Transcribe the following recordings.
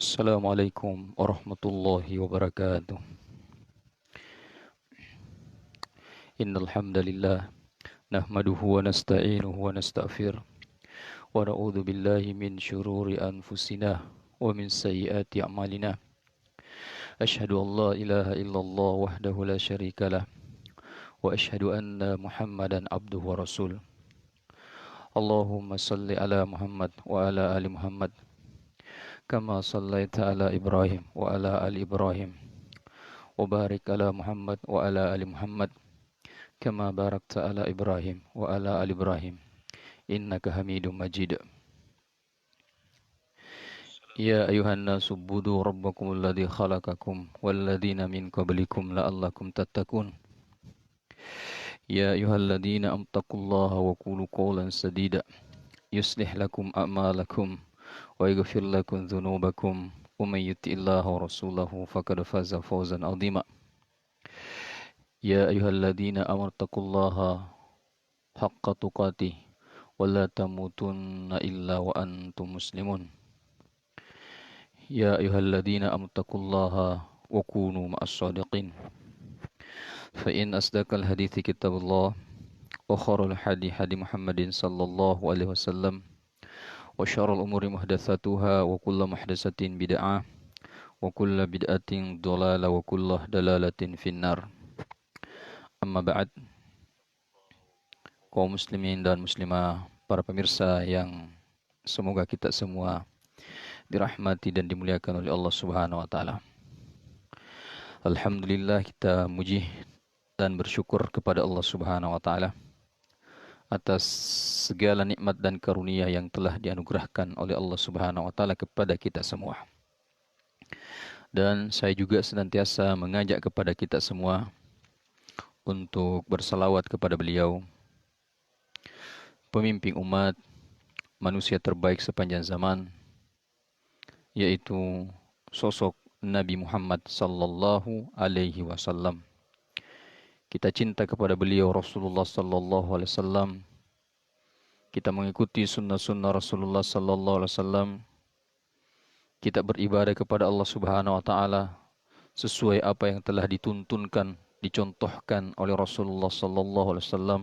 Assalamualaikum warahmatullahi wabarakatuh. Innal hamdalillah nahmaduhu wa nasta'inuhu wa nastaghfiruh wa na'udzu billahi min syururi anfusina wa min sayyiati a'malina. Asyhadu an la ilaha illallah wahdahu la syarikalah wa asyhadu anna Muhammadan abduhu wa rasul. Allahumma salli ala Muhammad wa ala ali Muhammad kama sallaita ala Ibrahim wa ala ali Ibrahim wa barik ala Muhammad wa ala ali Muhammad kama barakta ala Ibrahim wa ala ali Ibrahim innaka Hamidum Majid. Ya ayuhan nasu budu rabbakumul ladzi khalaqakum wal ladzina min qablikum la'allakum tattaqun. Ya ayyuhalladzina amtaqullaha wa qulu qawlan sadida yuslih lakum a'malakum wa yaghfir lakum dzunubakum wa may yuti'illaha wa rasulahu faqad faza fawzan 'azima. Ya ayyuhalladzina amanu taqullaha haqqa tuqatih wa la tamutunna illa wa antum muslimun. Ya ayyuhalladzina amanu taqullaha wa kunu ma'as shadiqin. Fa in asdaqal hadithi kitabullah wa khairul hadi Muhammadin sallallahu alaihi wasallam wa syarrul umuri muhdatsatuha wa kullu muhdatsatin bid'ah wa kullu bid'atin dhalalah wa kullu dalalatin finnar. Amma ba'd, kaum muslimin dan muslimah, para pemirsa yang semoga kita semua dirahmati dan dimuliakan oleh Allah Subhanahu wa taala. Alhamdulillah, kita muji dan bersyukur kepada Allah Subhanahu wa taala atas segala nikmat dan karunia yang telah dianugerahkan oleh Allah Subhanahu wa taala kepada kita semua. Dan saya juga senantiasa mengajak kepada kita semua untuk bersalawat kepada beliau, pemimpin umat, manusia terbaik sepanjang zaman, yaitu sosok Nabi Muhammad sallallahu alaihi wasallam. Kita cinta kepada beliau Rasulullah sallallahu alaihi wasallam. Kita mengikuti sunnah-sunnah Rasulullah sallallahu alaihi wasallam. Kita beribadah kepada Allah Subhanahu wa taala sesuai apa yang telah dituntunkan, dicontohkan oleh Rasulullah sallallahu alaihi wasallam,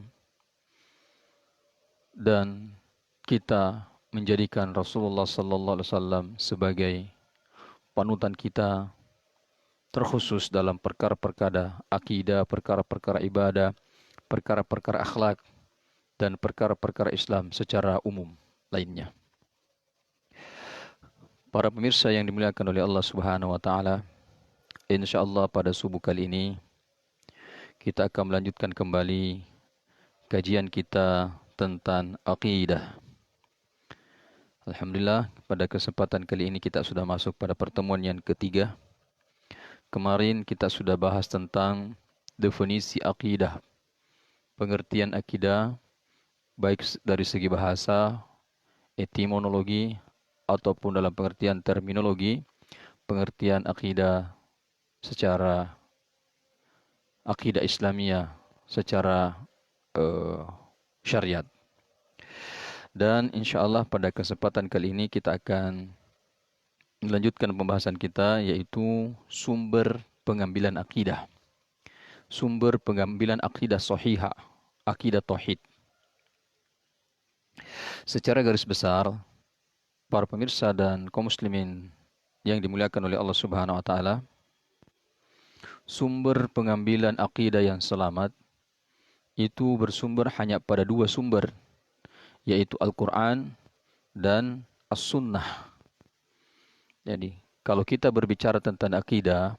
dan kita menjadikan Rasulullah sallallahu alaihi wasallam sebagai panutan kita terkhusus dalam perkara-perkara akidah, perkara-perkara ibadah, perkara-perkara akhlak, dan perkara-perkara Islam secara umum lainnya. Para pemirsa yang dimuliakan oleh Allah Subhanahu wa taala, insyaallah pada subuh kali ini kita akan melanjutkan kembali kajian kita tentang akidah. Alhamdulillah, pada kesempatan kali ini kita sudah masuk pada pertemuan yang ketiga. Kemarin kita sudah bahas tentang definisi akidah, pengertian akidah, baik dari segi bahasa, etimologi, ataupun dalam pengertian terminologi, pengertian akidah secara akidah Islamiyah, secara syariat. Dan insyaallah pada kesempatan kali ini kita akan melanjutkan pembahasan kita, yaitu sumber pengambilan akidah. Sumber pengambilan akidah sahihah, akidah tauhid. Secara garis besar, para pemirsa dan kaum muslimin yang dimuliakan oleh Allah Subhanahu wa taala, sumber pengambilan akidah yang selamat itu bersumber hanya pada dua sumber, yaitu Al-Quran dan As-Sunnah. Jadi, kalau kita berbicara tentang akidah,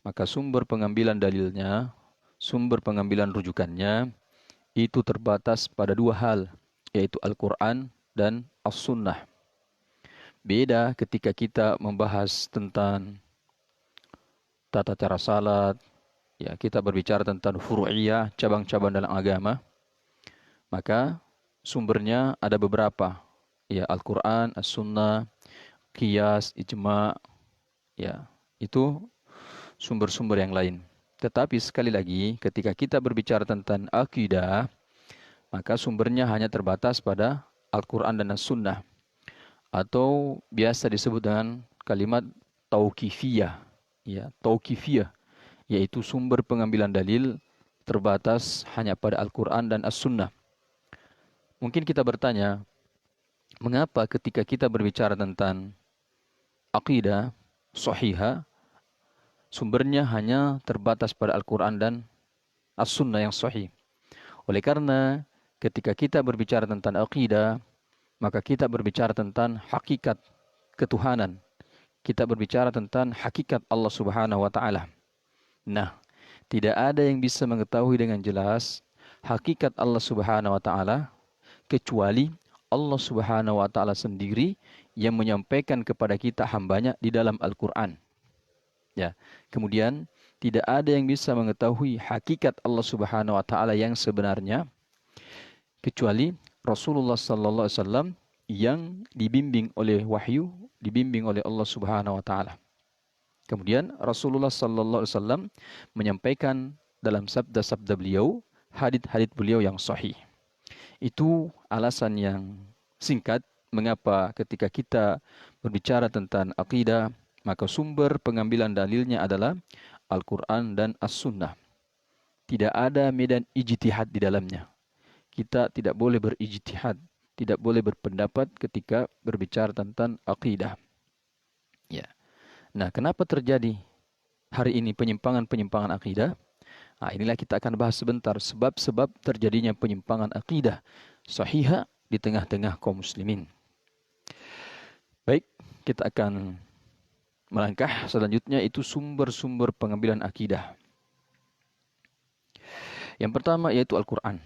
maka sumber pengambilan dalilnya, sumber pengambilan rujukannya, itu terbatas pada dua hal, yaitu Al-Quran dan As-Sunnah. Beda ketika kita membahas tentang tata cara salat, ya, kita berbicara tentang furu'iyah, cabang-cabang dalam agama, maka sumbernya ada beberapa, ya, Al-Quran, As-Sunnah, Qiyas, Ijma', ya, itu sumber-sumber yang lain. Tetapi sekali lagi, ketika kita berbicara tentang akidah, maka sumbernya hanya terbatas pada Al-Quran dan As-Sunnah, atau biasa disebut dengan kalimat tauqifiyah, ya, tauqifiyah, yaitu sumber pengambilan dalil terbatas hanya pada Al-Quran dan As-Sunnah. Mungkin kita bertanya, mengapa ketika kita berbicara tentang aqidah sahihah, sumbernya hanya terbatas pada Al-Quran dan As-Sunnah yang sahih? Oleh karena ketika kita berbicara tentang aqidah, maka kita berbicara tentang hakikat ketuhanan. Kita berbicara tentang hakikat Allah Subhanahu wa taala. Nah, tidak ada yang bisa mengetahui dengan jelas hakikat Allah Subhanahu wa taala kecuali Allah Subhanahu wa taala sendiri yang menyampaikan kepada kita hambanya di dalam Al-Qur'an. Ya. Kemudian tidak ada yang bisa mengetahui hakikat Allah Subhanahu wa taala yang sebenarnya kecuali Rasulullah sallallahu alaihi wasallam yang dibimbing oleh wahyu, dibimbing oleh Allah Subhanahu wa taala. Kemudian Rasulullah sallallahu alaihi wasallam menyampaikan dalam sabda-sabda beliau, hadits-hadits beliau yang sahih. Itu alasan yang singkat mengapa ketika kita berbicara tentang akidah, maka sumber pengambilan dalilnya adalah Al-Quran dan As-Sunnah. Tidak ada medan ijtihad di dalamnya. Kita tidak boleh berijtihad, tidak boleh berpendapat ketika berbicara tentang akidah. Ya. Nah, kenapa terjadi hari ini penyimpangan-penyimpangan akidah? Nah, inilah kita akan bahas sebentar sebab-sebab terjadinya penyimpangan akidah sahihah di tengah-tengah kaum muslimin. Baik, kita akan melangkah selanjutnya, itu sumber-sumber pengambilan akidah. Yang pertama yaitu Al-Quran.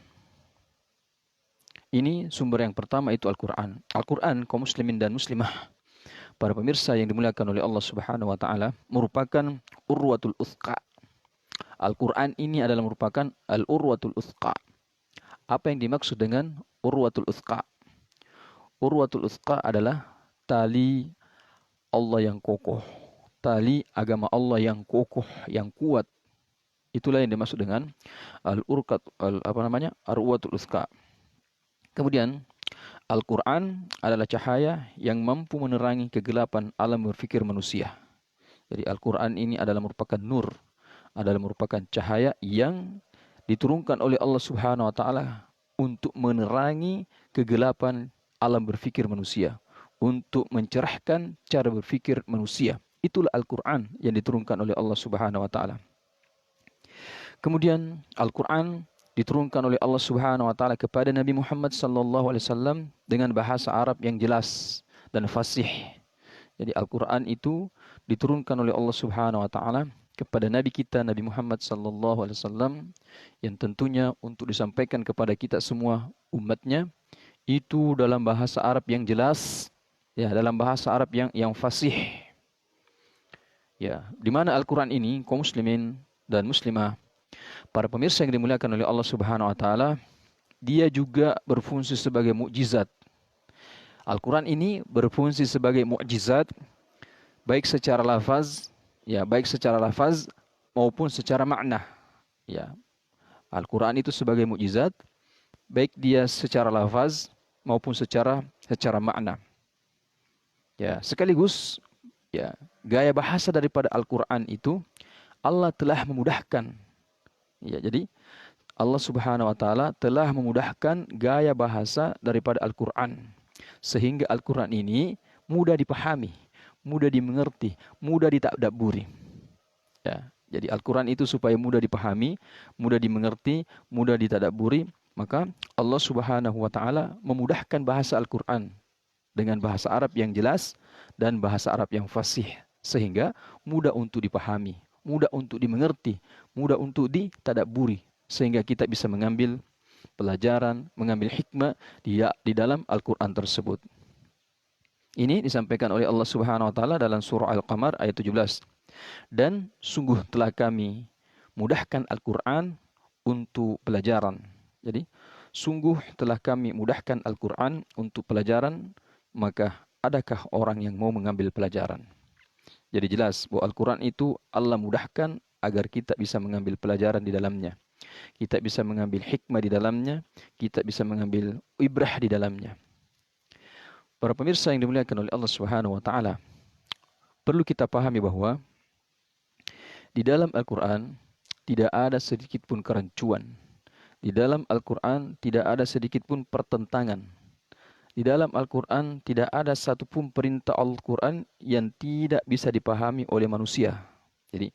Ini sumber yang pertama, itu Al-Quran. Al-Quran, kaum muslimin dan muslimah, para pemirsa yang dimuliakan oleh Allah Subhanahu wa taala, merupakan urwatul uthqa. Al-Quran ini adalah merupakan al-urwatul uthqa. Apa yang dimaksud dengan urwatul uthqa? Urwatul uthqa adalah tali Allah yang kokoh, tali agama Allah yang kokoh, yang kuat. Itulah yang dimaksud dengan al-urwatul uthqa. Kemudian Al-Quran adalah cahaya yang mampu menerangi kegelapan alam berfikir manusia. Jadi Al-Quran ini adalah merupakan nur, adalah merupakan cahaya yang diturunkan oleh Allah Subhanahu wa taala untuk menerangi kegelapan alam berfikir manusia, untuk mencerahkan cara berfikir manusia. Itulah Al-Quran yang diturunkan oleh Allah Subhanahu wa taala. Kemudian Al-Quran diturunkan oleh Allah Subhanahu wa taala kepada Nabi Muhammad sallallahu alaihi wasallam dengan bahasa Arab yang jelas dan fasih. Jadi Al-Quran itu diturunkan oleh Allah Subhanahu wa taala kepada Nabi kita, Nabi Muhammad sallallahu alaihi wasallam, yang tentunya untuk disampaikan kepada kita semua umatnya itu dalam bahasa Arab yang jelas, ya, dalam bahasa Arab yang fasih. Ya, di mana Al-Quran ini, kaum muslimin dan muslimah, para pemirsa yang dimuliakan oleh Allah Subhanahu wa taala, dia juga berfungsi sebagai mukjizat. Al-Quran ini berfungsi sebagai mukjizat baik secara lafaz, ya, baik secara lafaz maupun secara makna. Ya. Al-Quran itu sebagai mukjizat baik dia secara lafaz maupun secara makna. Ya, sekaligus, ya, gaya bahasa daripada Al-Quran itu Allah telah memudahkan. Ya, jadi Allah Subhanahu wa taala telah memudahkan gaya bahasa daripada Al-Quran sehingga Al-Quran ini mudah dipahami, mudah dimengerti, mudah ditadabburi. Ya, jadi Al-Quran itu supaya mudah dipahami, mudah dimengerti, mudah ditadabburi, maka Allah Subhanahu wa taala memudahkan bahasa Al-Quran dengan bahasa Arab yang jelas dan bahasa Arab yang fasih sehingga mudah untuk dipahami, mudah untuk dimengerti, mudah untuk ditadabburi, sehingga kita bisa mengambil pelajaran, mengambil hikmah di dalam Al-Quran tersebut. Ini disampaikan oleh Allah Subhanahu wa taala dalam surah Al-Qamar ayat 17. Dan sungguh telah kami mudahkan Al-Quran untuk pelajaran. Jadi, sungguh telah kami mudahkan Al-Quran untuk pelajaran, maka adakah orang yang mau mengambil pelajaran? Jadi jelas bahwa Al-Quran itu Allah mudahkan agar kita bisa mengambil pelajaran di dalamnya. Kita bisa mengambil hikmah di dalamnya, kita bisa mengambil ibrah di dalamnya. Para pemirsa yang dimuliakan oleh Allah Subhanahu wa taala, perlu kita pahami bahwa di dalam Al-Quran tidak ada sedikit pun kerancuan. Di dalam Al-Quran tidak ada sedikit pun pertentangan. Di dalam Al-Quran tidak ada satupun perintah Al-Quran yang tidak bisa dipahami oleh manusia. Jadi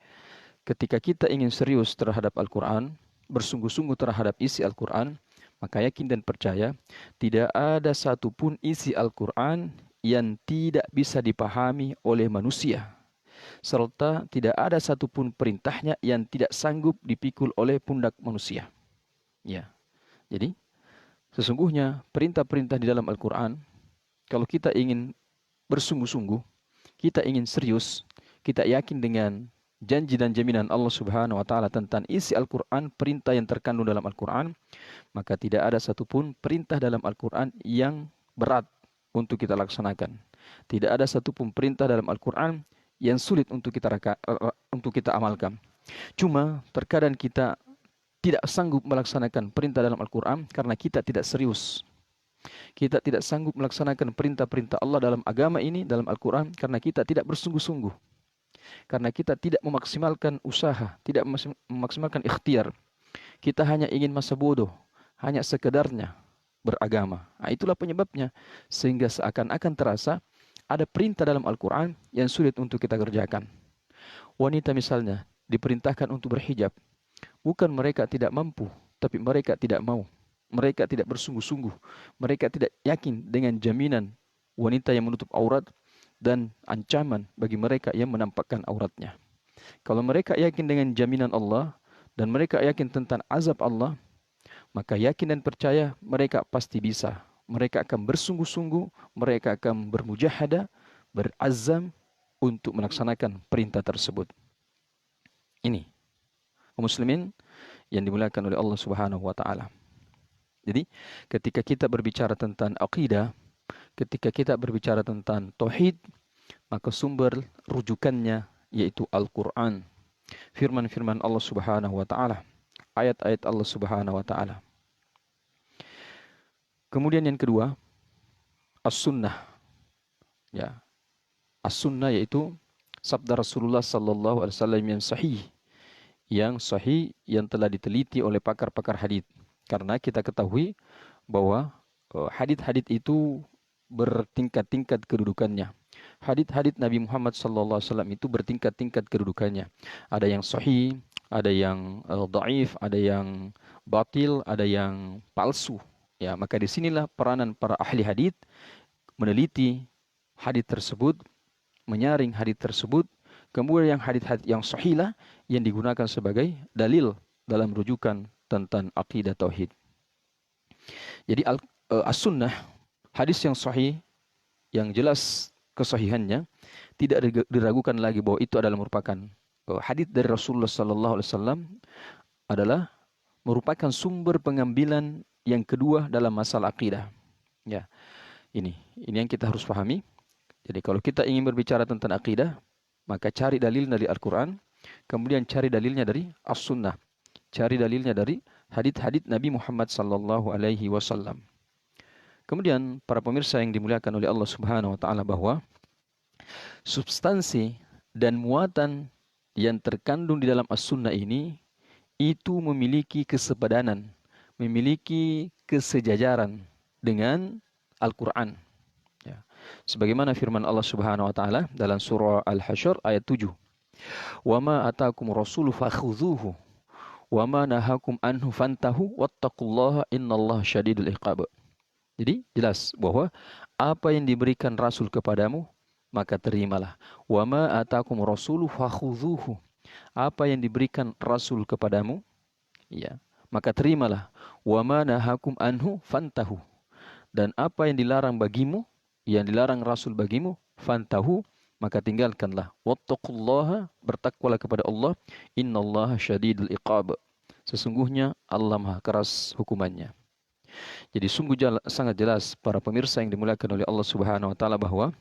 ketika kita ingin serius terhadap Al-Quran, bersungguh-sungguh terhadap isi Al-Quran, maka yakin dan percaya tidak ada satupun isi Al-Quran yang tidak bisa dipahami oleh manusia. Serta tidak ada satupun perintahnya yang tidak sanggup dipikul oleh pundak manusia. Ya, jadi sesungguhnya perintah-perintah di dalam Al-Quran, kalau kita ingin bersungguh-sungguh, kita ingin serius, kita yakin dengan janji dan jaminan Allah Subhanahu wa taala tentang isi Al-Quran, perintah yang terkandung dalam Al-Quran, maka tidak ada satupun perintah dalam Al-Quran yang berat untuk kita laksanakan. Tidak ada satupun perintah dalam Al-Quran yang sulit untuk kita amalkan. Cuma terkadang kita tidak sanggup melaksanakan perintah dalam Al-Quran karena kita tidak serius. Kita tidak sanggup melaksanakan perintah-perintah Allah dalam agama ini, dalam Al-Quran, karena kita tidak bersungguh-sungguh. Karena kita tidak memaksimalkan usaha, tidak memaksimalkan ikhtiar. Kita hanya ingin masa bodoh, hanya sekedarnya beragama. Nah, itulah penyebabnya. Sehingga seakan-akan terasa ada perintah dalam Al-Quran yang sulit untuk kita kerjakan. Wanita misalnya diperintahkan untuk berhijab. Bukan mereka tidak mampu, tapi mereka tidak mau. Mereka tidak bersungguh-sungguh. Mereka tidak yakin dengan jaminan wanita yang menutup aurat dan ancaman bagi mereka yang menampakkan auratnya. Kalau mereka yakin dengan jaminan Allah dan mereka yakin tentang azab Allah, maka yakin dan percaya mereka pasti bisa. Mereka akan bersungguh-sungguh, mereka akan bermujahadah, berazam untuk melaksanakan perintah tersebut. Ini muslimin yang dimuliakan oleh Allah Subhanahu wa taala. Jadi, ketika kita berbicara tentang akidah, ketika kita berbicara tentang tauhid, maka sumber rujukannya yaitu Al-Qur'an. Firman-firman Allah Subhanahu wa taala, ayat-ayat Allah Subhanahu wa taala. Kemudian yang kedua, as-sunnah. Ya. As-sunnah yaitu sabda Rasulullah sallallahu alaihi wasallam yang sahih yang telah diteliti oleh pakar-pakar hadis. Karena kita ketahui bahwa hadis-hadis itu bertingkat-tingkat kedudukannya. Hadis-hadis Nabi Muhammad sallallahu alaihi wasallam itu bertingkat-tingkat kedudukannya. Ada yang sahih, ada yang dhaif, ada yang batil, ada yang palsu. Ya, maka disinilah peranan para ahli hadis meneliti hadis tersebut, menyaring hadis tersebut, kemudian yang hadis-hadis yang sahihlah yang digunakan sebagai dalil dalam rujukan tentang akidah tauhid. Jadi as-sunnah, hadis yang sahih yang jelas kesahihannya tidak diragukan lagi bahwa itu adalah merupakan hadis dari Rasulullah sallallahu alaihi wasallam, adalah merupakan sumber pengambilan yang kedua dalam masalah akidah. Ya. Ini yang kita harus pahami. Jadi kalau kita ingin berbicara tentang akidah, maka cari dalil dari Al-Quran, kemudian cari dalilnya dari As-Sunnah, cari dalilnya dari hadits-hadits Nabi Muhammad sallallahu alaihi wasallam. Kemudian para pemirsa yang dimuliakan oleh Allah Subhanahu wa taala, bahwa substansi dan muatan yang terkandung di dalam As-Sunnah ini itu memiliki kesepadanan, memiliki kesejajaran dengan Al-Quran. Ya. Sebagaimana firman Allah Subhanahu wa taala dalam surah Al-Hasyr ayat 7. "Wa ma ataakum rasulu fakhudhuhu wa ma nahakum anhu fantahu wattaqullaha innallaha syadidul iqab." Jadi jelas bahwa apa yang diberikan Rasul kepadamu maka terimalah. Wa ma ataakum rasulu fakhudhuhu. Apa yang diberikan Rasul kepadamu, ya, maka terimalah. Wa ma nahakum anhu fantahu. Dan apa yang dilarang bagimu, yang dilarang Rasul bagimu, fantahu, maka tinggalkanlah. Wattaqullaha, bertakwalah kepada Allah. Innallaha syadidul iqab. Sesungguhnya Allah Maha keras hukumannya. Jadi sungguh sangat jelas para pemirsa yang dimuliakan oleh Allah Subhanahu wa taala, bahwa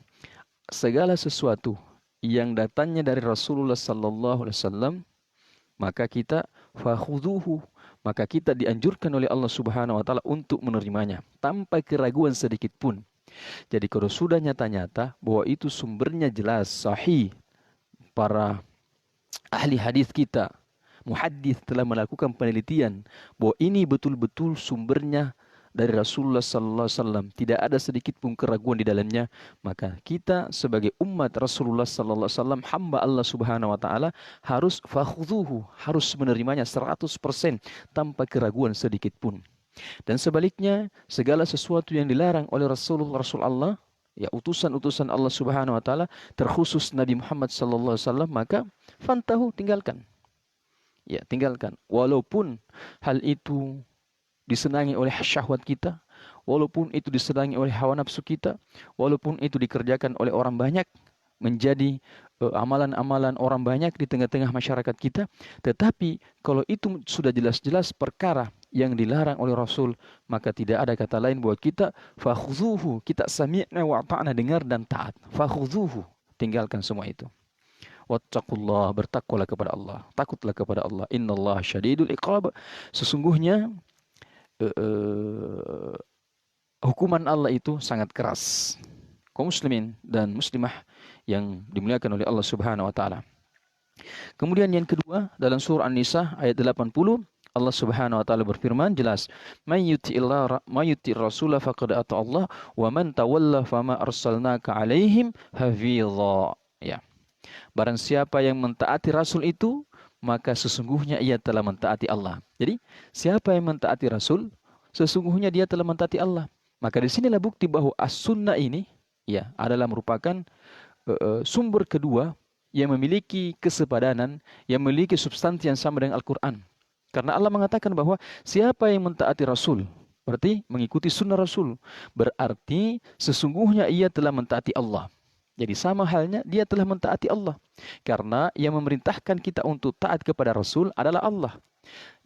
segala sesuatu yang datangnya dari Rasulullah sallallahu alaihi wasallam, maka kita fakhudhuhu, maka kita dianjurkan oleh Allah Subhanahu wa taala untuk menerimanya tanpa keraguan sedikit pun. Jadi kalau sudah nyata-nyata bahwa itu sumbernya jelas, sahih, para ahli hadis kita, muhaddits telah melakukan penelitian bahwa ini betul-betul sumbernya dari Rasulullah sallallahu alaihi wasallam, tidak ada sedikit pun keraguan di dalamnya, maka kita sebagai umat Rasulullah sallallahu alaihi wasallam, hamba Allah Subhanahu wa taala, harus fakhudhuhu, harus menerimanya 100% tanpa keraguan sedikit pun. Dan sebaliknya, segala sesuatu yang dilarang oleh Rasul Allah, ya utusan-utusan Allah Subhanahu wa taala, terkhusus Nabi Muhammad sallallahu alaihi wasallam, maka fantahu, tinggalkan. Ya, tinggalkan. Walaupun hal itu disenangi oleh syahwat kita, walaupun itu disenangi oleh hawa nafsu kita, walaupun itu dikerjakan oleh orang banyak, menjadi amalan-amalan orang banyak di tengah-tengah masyarakat kita, tetapi kalau itu sudah jelas-jelas perkara yang dilarang oleh Rasul, maka tidak ada kata lain buat kita, fakhudhuhu, kita sami'na wa ata'na, dengar dan taat. Fakhudhuhu, tinggalkan semua itu. Wattaqullah, bertakwalah kepada Allah, takutlah kepada Allah. Innallaha syadidul iqab, sesungguhnya hukuman Allah itu sangat keras. Kaum muslimin dan muslimah yang dimuliakan oleh Allah Subhanahu wa taala. Kemudian yang kedua, dalam surah An-Nisa ayat 80, Allah Subhanahu wa taala berfirman jelas, "May yuti'ir rasula faqad ata Allah wa man tawalla fama arsalnaka 'alaihim hafidha." Ya. Barang siapa yang mentaati Rasul itu, maka sesungguhnya ia telah mentaati Allah. Jadi, siapa yang mentaati Rasul, sesungguhnya dia telah mentaati Allah. Maka di sinilah bukti bahwa as-sunnah ini ya adalah merupakan sumber kedua yang memiliki kesepadanan, yang memiliki substansi yang sama dengan Al-Quran. Karena Allah mengatakan bahwa siapa yang mentaati Rasul, berarti mengikuti sunnah Rasul, berarti sesungguhnya ia telah mentaati Allah. Jadi sama halnya dia telah mentaati Allah. Karena yang memerintahkan kita untuk taat kepada Rasul adalah Allah.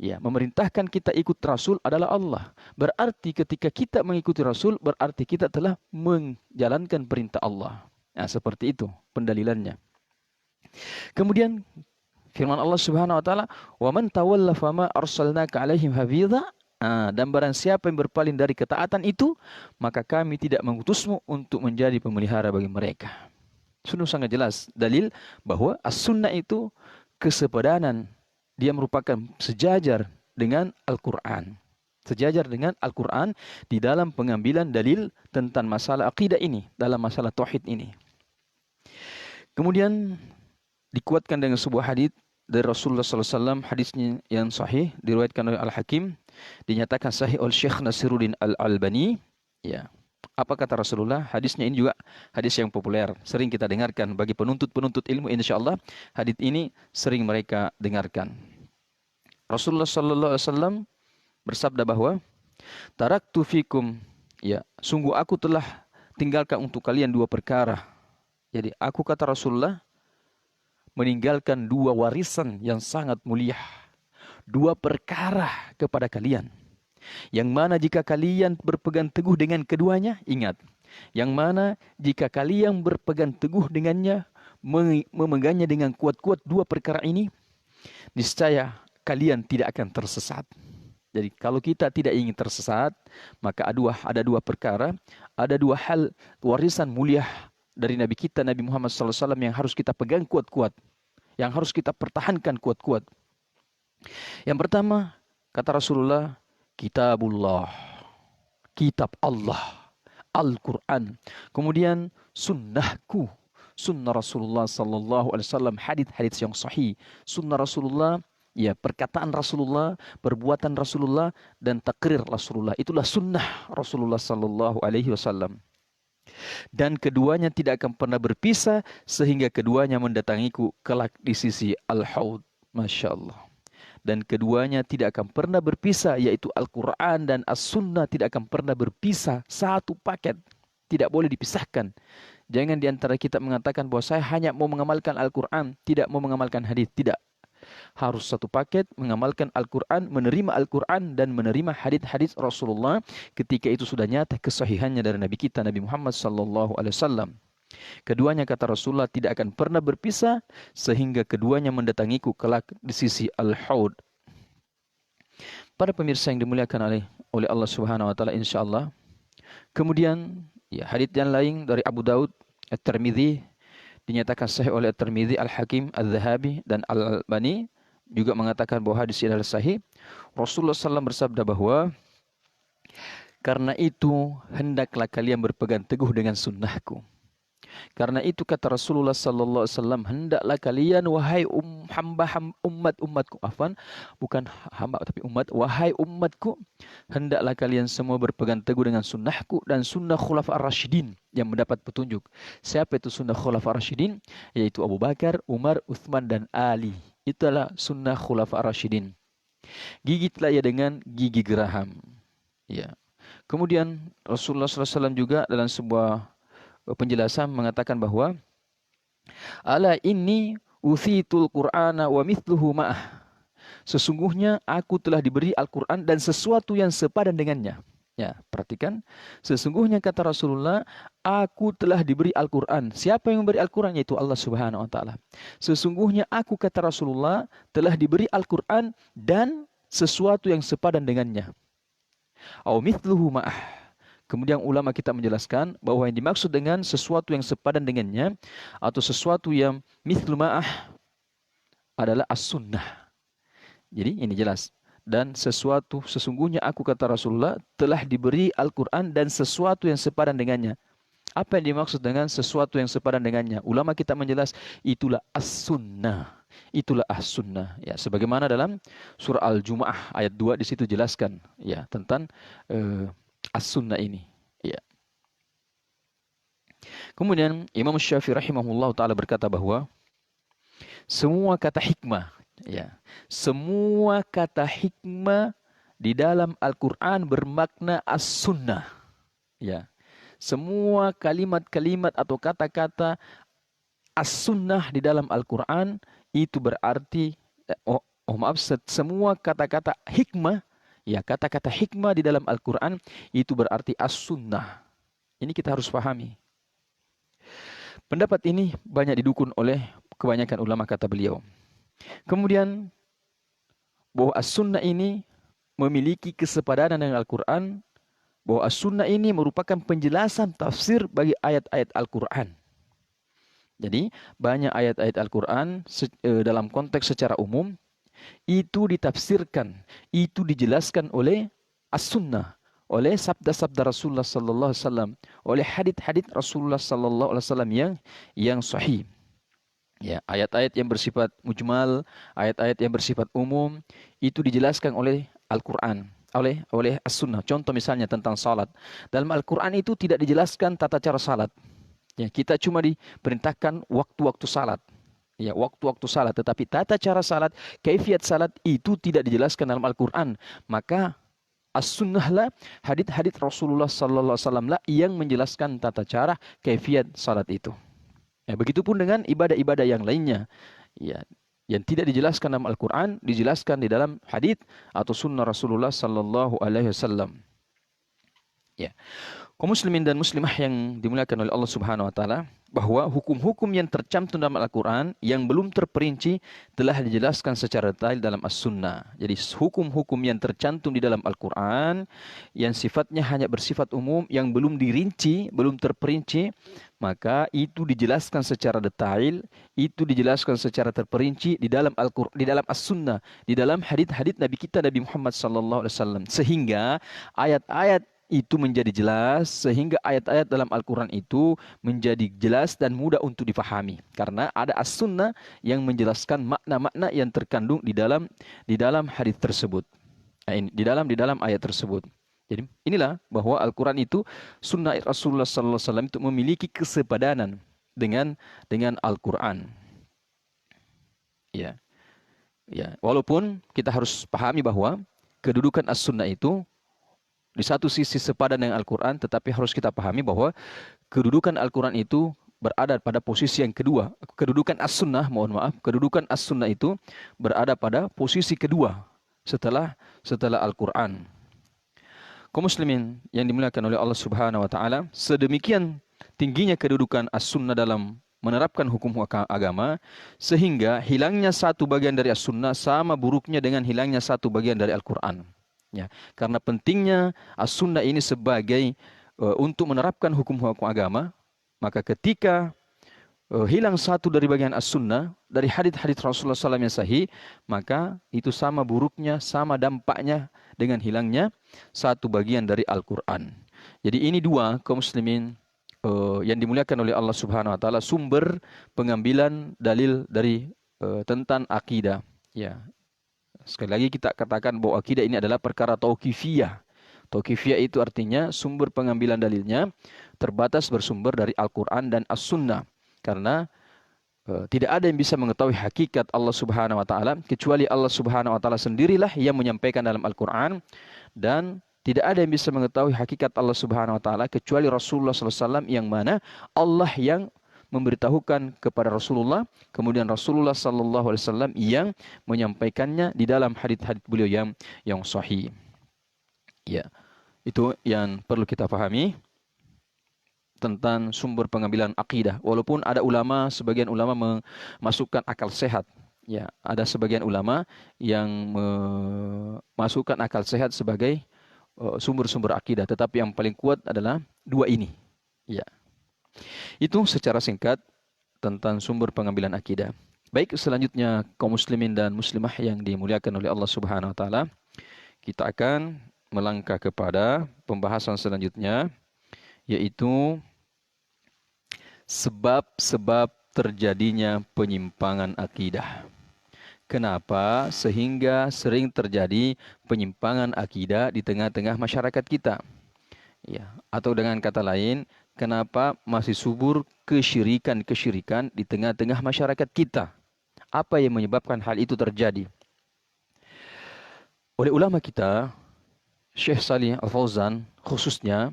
Ya, memerintahkan kita ikut Rasul adalah Allah. Berarti ketika kita mengikuti Rasul, berarti kita telah menjalankan perintah Allah. Nah, seperti itu pendalilannya. Kemudian firman Allah Subhanahu wa taala, "Wa man tawalla fama arsalnaka 'alaihim hafidha." Dan barang siapa yang berpaling dari ketaatan itu, maka kami tidak mengutusmu untuk menjadi pemelihara bagi mereka. Sungguh sangat jelas dalil bahwa as-sunnah itu kesepadanan, dia merupakan sejajar dengan Al-Quran. Sejajar dengan Al-Quran di dalam pengambilan dalil tentang masalah akidah ini, dalam masalah tauhid ini. Kemudian dikuatkan dengan sebuah hadis dari Rasulullah SAW, hadisnya yang sahih, diriwayatkan oleh Al-Hakim, dinyatakan sahih oleh Syekh Nasiruddin Al-Albani. Ya, apa kata Rasulullah? Hadisnya ini juga hadis yang populer, sering kita dengarkan bagi penuntut-penuntut ilmu. Insyaallah hadis ini sering mereka dengarkan. Rasulullah SAW bersabda bahwa taraktu fikum, ya, sungguh aku telah tinggalkan untuk kalian dua perkara. Jadi aku, kata Rasulullah, meninggalkan dua warisan yang sangat mulia, dua perkara kepada kalian, yang mana jika kalian berpegang teguh dengan keduanya, ingat, yang mana jika kalian berpegang teguh dengannya, memegangnya dengan kuat-kuat dua perkara ini, niscaya kalian tidak akan tersesat. Jadi kalau kita tidak ingin tersesat, maka ada dua perkara, ada dua hal warisan mulia dari Nabi kita, Nabi Muhammad SAW, yang harus kita pegang kuat-kuat, yang harus kita pertahankan kuat-kuat. Yang pertama, kata Rasulullah, kitabullah, kitab Allah, Al-Quran. Kemudian sunnahku, sunnah Rasulullah SAW, hadis-hadis yang sahih. Sunnah Rasulullah, ya, perkataan Rasulullah, perbuatan Rasulullah, dan takrir Rasulullah. Itulah sunnah Rasulullah SAW. Dan keduanya tidak akan pernah berpisah sehingga keduanya mendatangiku kelak di sisi Al-Haud. Masya Allah. Dan keduanya tidak akan pernah berpisah, yaitu Al-Quran dan As-Sunnah tidak akan pernah berpisah. Satu paket, tidak boleh dipisahkan. Jangan diantara kita mengatakan bahwa saya hanya mau mengamalkan Al-Quran, tidak mau mengamalkan hadis. Tidak. Harus satu paket, mengamalkan Al-Quran, menerima Al-Quran, dan menerima hadis-hadis Rasulullah ketika itu sudah nyata kesahihannya dari Nabi kita, Nabi Muhammad SAW. Keduanya, kata Rasulullah, tidak akan pernah berpisah sehingga keduanya mendatangiku kelak di sisi Al-Haud. Para pemirsa yang dimuliakan oleh Allah Subhanahu wa taala, insyaallah. Kemudian Ya, hadits yang lain dari Abu Daud, At-Tirmidzi dinyatakan sahih oleh At-Tirmidzi, Al-Hakim, Al-Dhahabi dan Al-Albani juga mengatakan bahwa hadis ini adalah sahih. Rasulullah SAW bersabda bahwa karena itu hendaklah kalian berpegang teguh dengan sunnahku. Karena itu kata Rasulullah sallallahu alaihi wasallam, hendaklah kalian wahai umat-umatku, bukan hamba tapi umat, wahai umatku, hendaklah kalian semua berpegang teguh dengan sunnahku dan sunnah khulafa ar-rasyidin yang mendapat petunjuk. Siapa itu sunnah khulafa ar-rasyidin? Yaitu Abu Bakar, Umar, Uthman dan Ali. Itulah sunnah khulafa ar-rasyidin. Gigitlah ia dengan gigi geraham. Ya. Kemudian Rasulullah SAW juga dalam sebuah penjelasan mengatakan bahwa ala inni uthitul qur'ana wa mithluhu ma'ah. Sesungguhnya aku telah diberi Al-Quran dan sesuatu yang sepadan dengannya. Ya, perhatikan. Sesungguhnya kata Rasulullah, aku telah diberi Al-Quran. Siapa yang memberi Al-Quran? Yaitu Allah Subhanahu wa taala. Sesungguhnya aku kata Rasulullah telah diberi Al-Quran dan sesuatu yang sepadan dengannya. Au mithluhu ma'ah. Kemudian ulama kita menjelaskan bahwa yang dimaksud dengan sesuatu yang sepadan dengannya atau sesuatu yang mithlu ma'ah adalah as-sunnah. Jadi ini jelas. Dan sesuatu sesungguhnya aku kata Rasulullah telah diberi Al-Quran dan sesuatu yang sepadan dengannya. Apa yang dimaksud dengan sesuatu yang sepadan dengannya? Ulama kita menjelas itulah as-sunnah. Itulah as-sunnah. Ya, sebagaimana dalam surah Al-Jumu'ah ayat 2 di situ jelaskan ya tentang as-sunnah ini. Ya. Kemudian Imam Syafi'i rahimahullah taala berkata bahwa semua kata hikmah, ya, semua kata hikmah di dalam Al-Qur'an bermakna as-sunnah. Ya. Semua kalimat-kalimat atau kata-kata as-sunnah di dalam Al-Qur'an itu berarti semua kata-kata hikmah, ya, kata-kata hikmah di dalam Al-Quran itu berarti as-sunnah. Ini kita harus pahami. Pendapat ini banyak didukung oleh kebanyakan ulama kata beliau. Kemudian bahwa as-sunnah ini memiliki kesepadanan dengan Al-Quran, bahwa as-sunnah ini merupakan penjelasan tafsir bagi ayat-ayat Al-Quran. Jadi banyak ayat-ayat Al-Quran dalam konteks secara umum itu ditafsirkan, itu dijelaskan oleh as-sunnah, oleh sabda-sabda Rasulullah sallallahu alaihi wasallam, oleh hadits-hadits Rasulullah sallallahu alaihi wasallam yang sahih. Ya, ayat-ayat yang bersifat mujmal, ayat-ayat yang bersifat umum itu dijelaskan oleh Al-Qur'an, oleh as-sunnah. Contoh misalnya tentang salat. Dalam Al-Qur'an itu tidak dijelaskan tata cara salat. Ya, kita cuma diperintahkan waktu-waktu salat. Ya, waktu-waktu salat, tetapi tata cara salat, kaifiat salat itu tidak dijelaskan dalam Al-Qur'an. Maka as-sunnah lah, hadits Rasulullah sallallahu alaihi wasallam lah yang menjelaskan tata cara kaifiat salat itu. Ya, begitupun dengan ibadah-ibadah yang lainnya. Ya, yang tidak dijelaskan dalam Al-Qur'an, dijelaskan di dalam hadits atau sunnah Rasulullah sallallahu alaihi wasallam. Ya. Kaum muslimin dan muslimah yang dimuliakan oleh Allah Subhanahu wa taala, bahwa hukum-hukum yang tercantum dalam Al-Qur'an yang belum terperinci telah dijelaskan secara detail dalam As-Sunnah. Jadi hukum-hukum yang tercantum di dalam Al-Qur'an yang sifatnya hanya bersifat umum, yang belum dirinci, belum terperinci, maka itu dijelaskan secara detail, itu dijelaskan secara terperinci di dalam Al-Qur'an, di dalam As-Sunnah, di dalam hadits-hadits Nabi kita Nabi Muhammad sallallahu alaihi wasallam, sehingga ayat-ayat itu menjadi jelas, sehingga ayat-ayat dalam Al-Quran itu menjadi jelas dan mudah untuk difahami. Karena ada as-sunnah yang menjelaskan makna-makna yang terkandung di dalam hadis tersebut. Di dalam ayat tersebut. Jadi inilah bahwa Al-Quran itu sunnah Rasulullah SAW itu memiliki kesepadanan dengan Al-Quran. Ya. Ya, walaupun kita harus pahami bahwa kedudukan as-sunnah itu di satu sisi sepadan dengan Al-Quran, tetapi harus kita pahami bahwa kedudukan Al-Quran itu berada pada posisi yang kedua. Kedudukan as-sunnah, kedudukan as-sunnah itu berada pada posisi kedua setelah Al-Quran. Kaum muslimin yang dimuliakan oleh Allah Subhanahu wa taala, sedemikian tingginya kedudukan as-sunnah dalam menerapkan hukum agama, sehingga hilangnya satu bagian dari as-sunnah sama buruknya dengan hilangnya satu bagian dari Al-Quran. Ya, karena pentingnya as-sunnah ini sebagai untuk menerapkan hukum-hukum agama, maka ketika hilang satu dari bagian as-sunnah, dari hadits-hadits Rasulullah SAW yang sahih, maka itu sama buruknya, sama dampaknya dengan hilangnya satu bagian dari Al-Quran. Jadi ini dua kaum muslimin yang dimuliakan oleh Allah Subhanahu Wa Taala, sumber pengambilan dalil dari tentang akidah. Ya, sekali lagi kita katakan bahwa akidah ini adalah perkara tauqifiyah. Tauqifiyah itu artinya sumber pengambilan dalilnya terbatas bersumber dari Al-Quran dan As-Sunnah. Karena tidak ada yang bisa mengetahui hakikat Allah Subhanahu Wa Taala kecuali Allah Subhanahu Wa Taala sendirilah yang menyampaikan dalam Al-Quran, dan tidak ada yang bisa mengetahui hakikat Allah Subhanahu Wa Taala kecuali Rasulullah SAW, yang mana Allah yang memberitahukan kepada Rasulullah, kemudian Rasulullah SAW yang menyampaikannya di dalam hadits-hadits beliau yang sahih. Ya, itu yang perlu kita pahami tentang sumber pengambilan akidah. Walaupun ada ulama, sebagian ulama memasukkan akal sehat. Ya, ada sebagian ulama yang memasukkan akal sehat sebagai sumber-sumber akidah. Tetapi yang paling kuat adalah dua ini. Ya, itu secara singkat tentang sumber pengambilan akidah. Baik, selanjutnya kaum muslimin dan muslimah yang dimuliakan oleh Allah Subhanahu Wa Taala, kita akan melangkah kepada pembahasan selanjutnya, yaitu sebab-sebab terjadinya penyimpangan akidah. Kenapa sehingga sering terjadi penyimpangan akidah di tengah-tengah masyarakat kita? Ya, atau dengan kata lain, kenapa masih subur kesyirikan-kesyirikan di tengah-tengah masyarakat kita? Apa yang menyebabkan hal itu terjadi? Oleh ulama kita, Syekh Shalih Al-Fauzan khususnya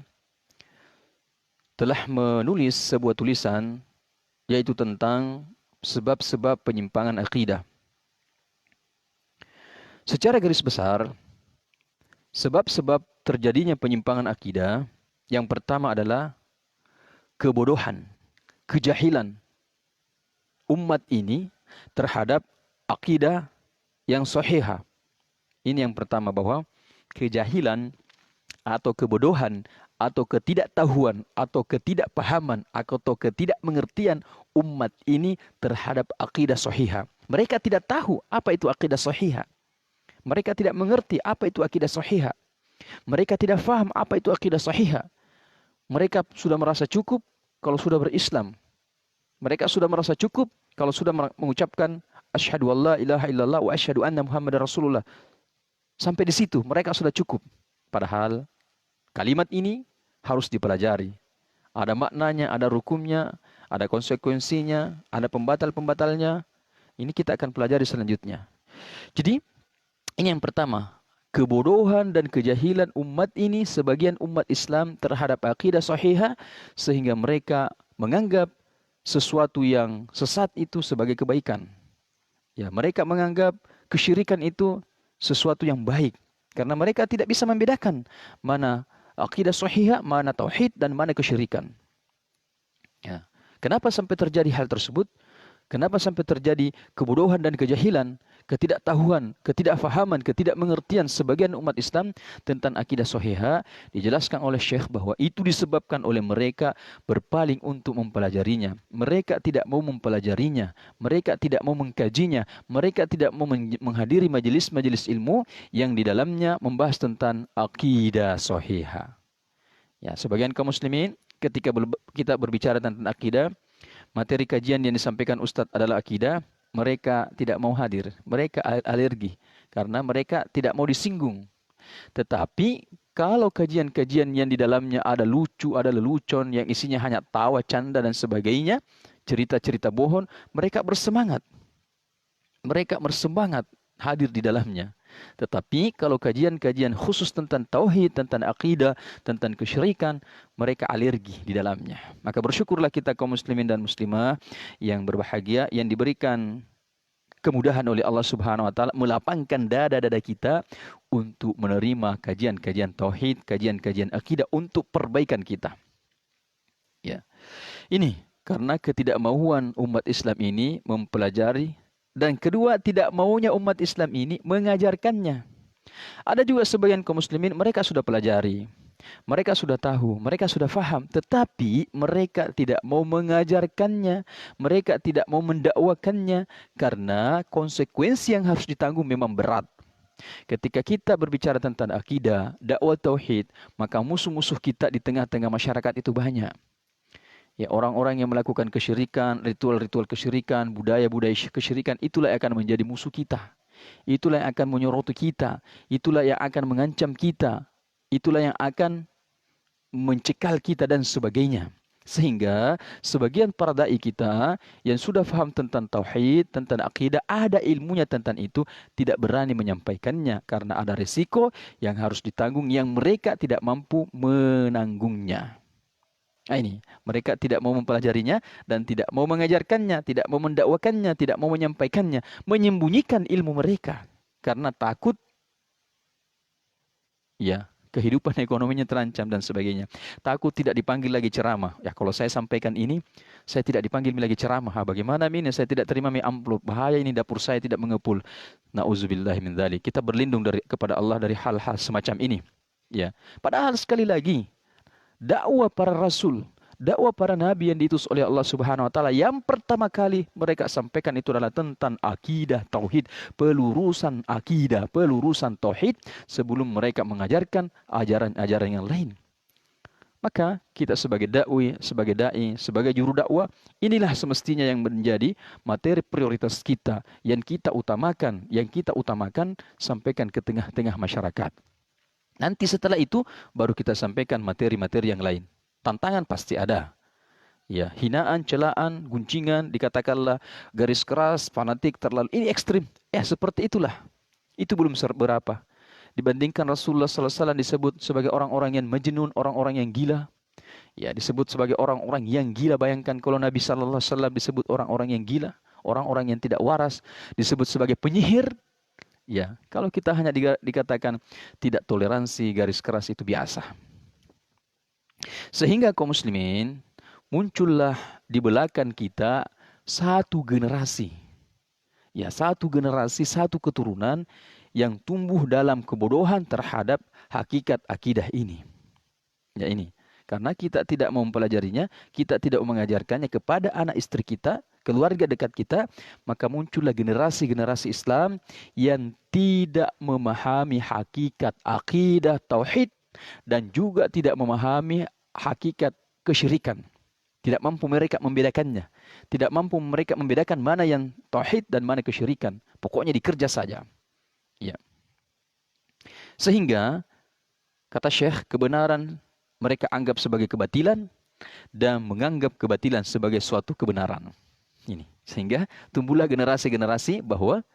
telah menulis sebuah tulisan yaitu tentang sebab-sebab penyimpangan akidah. Secara garis besar, sebab-sebab terjadinya penyimpangan akidah yang pertama adalah kebodohan, kejahilan umat ini terhadap akidah yang sahihah. Ini yang pertama, bahwa kejahilan atau kebodohan atau ketidaktahuan atau ketidakpahaman atau ketidakmengertian umat ini terhadap akidah sahihah. Mereka tidak tahu apa itu akidah sahihah. Mereka tidak mengerti apa itu akidah sahihah. Mereka tidak faham apa itu akidah sahihah. Mereka sudah merasa cukup kalau sudah berislam. Mereka sudah merasa cukup kalau sudah mengucapkan asyhadu an la ilaha illallah wa asyhadu anna muhammadar rasulullah. Sampai di situ mereka sudah cukup. Padahal kalimat ini harus dipelajari. Ada maknanya, ada rukunnya, ada konsekuensinya, ada pembatal-pembatalnya. Ini kita akan pelajari selanjutnya. Jadi, ini yang pertama. Kebodohan dan kejahilan umat ini, sebagian umat Islam terhadap akidah sahihah, sehingga mereka menganggap sesuatu yang sesat itu sebagai kebaikan. Ya, mereka menganggap kesyirikan itu sesuatu yang baik. Karena mereka tidak bisa membedakan mana akidah sahihah, mana tauhid, dan mana kesyirikan. Ya. Kenapa sampai terjadi hal tersebut? Kenapa sampai terjadi kebodohan dan kejahilan, ketidaktahuan, ketidakfahaman, ketidakmengertian sebagian umat Islam tentang akidah sahihah? Dijelaskan oleh Syekh bahwa itu disebabkan oleh mereka berpaling untuk mempelajarinya. Mereka tidak mau mempelajarinya, mereka tidak mau mengkajinya, mereka tidak mau menghadiri majelis-majelis ilmu yang di dalamnya membahas tentang akidah sahihah. Ya, sebagian kaum muslimin ketika kita berbicara tentang akidah, materi kajian yang disampaikan Ustadz adalah akidah, mereka tidak mau hadir. Mereka alergi karena mereka tidak mau disinggung. Tetapi kalau kajian-kajian yang di dalamnya ada lucu, ada lelucon, yang isinya hanya tawa, canda, dan sebagainya, cerita-cerita bohong, mereka bersemangat. Mereka bersemangat hadir di dalamnya. Tetapi kalau kajian-kajian khusus tentang tauhid, tentang akidah, tentang kesyirikan, mereka alergi di dalamnya. Maka bersyukurlah kita kaum muslimin dan muslimah yang berbahagia, yang diberikan kemudahan oleh Allah Subhanahu Wa Taala, melapangkan dada-dada kita untuk menerima kajian-kajian tauhid, kajian-kajian akidah untuk perbaikan kita. Ya, ini karena ketidakmauan umat Islam ini mempelajari. Dan kedua, tidak maunya umat Islam ini mengajarkannya. Ada juga sebagian kaum muslimin, mereka sudah pelajari. Mereka sudah tahu, mereka sudah faham, tetapi mereka tidak mau mengajarkannya, mereka tidak mau mendakwakannya karena konsekuensi yang harus ditanggung memang berat. Ketika kita berbicara tentang akidah, dakwah tauhid, maka musuh-musuh kita di tengah-tengah masyarakat itu banyak. Ya, orang-orang yang melakukan kesyirikan, ritual-ritual kesyirikan, budaya-budaya kesyirikan, itulah yang akan menjadi musuh kita. Itulah yang akan menyoroti kita. Itulah yang akan mengancam kita. Itulah yang akan mencekal kita dan sebagainya. Sehingga sebagian para dai kita yang sudah faham tentang tauhid, tentang akidah, ada ilmunya tentang itu, tidak berani menyampaikannya karena ada risiko yang harus ditanggung yang mereka tidak mampu menanggungnya. Nah ini, mereka tidak mau mempelajarinya dan tidak mau mengajarkannya, tidak mau mendakwakannya, tidak mau menyampaikannya, menyembunyikan ilmu mereka karena takut ya kehidupan ekonominya terancam dan sebagainya. Takut tidak dipanggil lagi ceramah. Ya kalau saya sampaikan ini, saya tidak dipanggil lagi ceramah. Bagaimana ini? Saya tidak terima amplop. Bahaya ini dapur saya tidak mengepul. Nauzubillah min dzalik. Kita berlindung kepada Allah dari hal-hal semacam ini. Ya. Padahal sekali lagi, dakwah para rasul, dakwah para nabi yang diutus oleh Allah Subhanahu wa taala yang pertama kali mereka sampaikan itu adalah tentang akidah tauhid, pelurusan akidah, pelurusan tauhid sebelum mereka mengajarkan ajaran-ajaran yang lain. Maka kita sebagai dai, sebagai juru dakwah, inilah semestinya yang menjadi materi prioritas kita yang kita utamakan sampaikan ke tengah-tengah masyarakat. Nanti setelah itu baru kita sampaikan materi-materi yang lain. Tantangan pasti ada. Ya, hinaan, celaan, guncingan, dikatakanlah garis keras, fanatik, terlalu ini ekstrim. Ya, seperti itulah. Itu belum berapa. Dibandingkan Rasulullah SAW disebut sebagai orang-orang yang majnun, orang-orang yang gila. Ya, disebut sebagai orang-orang yang gila. Bayangkan kalau Nabi SAW disebut orang-orang yang gila, orang-orang yang tidak waras, disebut sebagai penyihir. Ya, kalau kita hanya dikatakan tidak toleransi, garis keras itu biasa. Sehingga kaum muslimin muncullah di belakang kita satu generasi. Ya, satu generasi, satu keturunan yang tumbuh dalam kebodohan terhadap hakikat akidah ini. Ya ini. Karena kita tidak mau mempelajarinya, kita tidak mengajarkannya kepada anak istri kita, keluarga dekat kita, maka muncullah generasi-generasi Islam yang tidak memahami hakikat akidah tauhid dan juga tidak memahami hakikat kesyirikan. Tidak mampu mereka membedakannya. Tidak mampu mereka membedakan mana yang tauhid dan mana kesyirikan. Pokoknya dikerja saja. Ya. Sehingga kata Syekh, kebenaran mereka anggap sebagai kebatilan dan menganggap kebatilan sebagai suatu kebenaran. Ini. Sehingga tumbuhlah generasi-generasi bahwa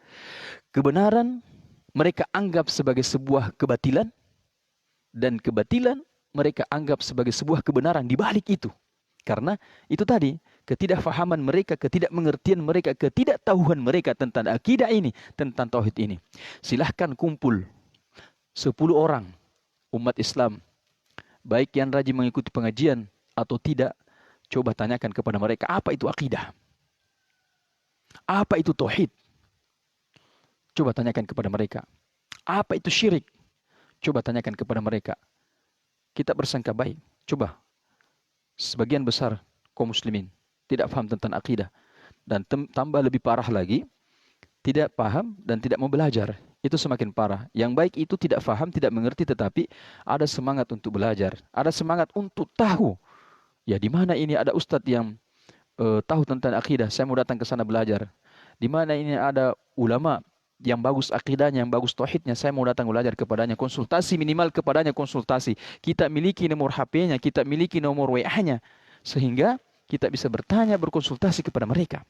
kebenaran mereka anggap sebagai sebuah kebatilan dan kebatilan mereka anggap sebagai sebuah kebenaran di balik itu. Karena itu tadi, ketidakfahaman mereka, ketidakmengertian mereka, ketidaktahuan mereka tentang akidah ini, tentang tauhid ini. Silahkan kumpul 10 orang umat Islam, baik yang rajin mengikuti pengajian atau tidak, coba tanyakan kepada mereka apa itu akidah. Apa itu tauhid? Coba tanyakan kepada mereka. Apa itu syirik? Coba tanyakan kepada mereka. Kita bersangka baik. Coba. Sebagian besar kaum muslimin tidak paham tentang akidah. Dan tambah lebih parah lagi, tidak paham dan tidak mau belajar. Itu semakin parah. Yang baik itu tidak paham, tidak mengerti, tetapi ada semangat untuk belajar. Ada semangat untuk tahu. Ya di mana ini ada ustadz yang tahu tentang akidah, saya mau datang ke sana belajar. Di mana ini ada ulama yang bagus akidahnya, yang bagus tauhidnya, saya mau datang belajar kepadanya, konsultasi, minimal kepadanya konsultasi. Kita miliki nomor HP-nya, kita miliki nomor WA-nya, sehingga kita bisa bertanya, berkonsultasi kepada mereka.